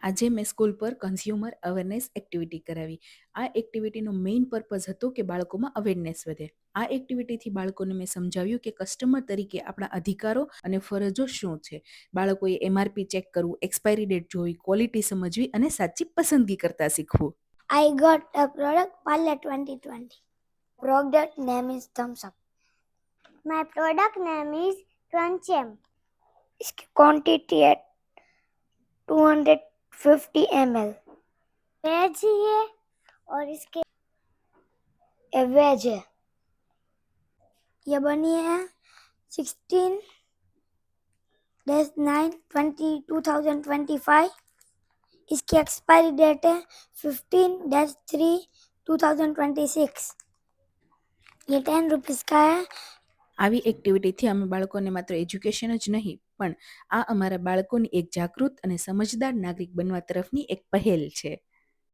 આજે મેં સ્કૂલ પર કન્ઝ્યુમર અવેરનેસ એક્ટિવિટી કરાવી. આ એક્ટિવિટીનો મેઇન પર્પઝ હતો કે બાળકોમાં અવેરનેસ વધે. આ એક્ટિવિટીથી બાળકોને મેં સમજાવ્યું કે કસ્ટમર તરીકે આપણા અધિકારો અને ફરજો શું છે. બાળકોએ MRP ચેક કરવું, એક્સપાયરી ડેટ જોવી, ક્વોલિટી સમજવી અને સાચી પસંદગી કરતા શીખવું. I got a product Parle 2020. Product name is Thumbs Up. My product name is Crunch'em. इसकी क्वांटिटी है 250 ml. वेज ही है और इसके ये वेज है. ये बनी है 16-9-2025. इसकी एक्सपायरी डेट है 15-3-2026. ये 10 रुपीज़ का है. આવી એક્ટિવિટીથી અમે બાળકોને માત્ર એજ્યુકેશન જ નહીં, પણ આ અમારા બાળકોની એક જાગૃત અને સમજદાર નાગરિક બનવા તરફની એક પહેલ છે.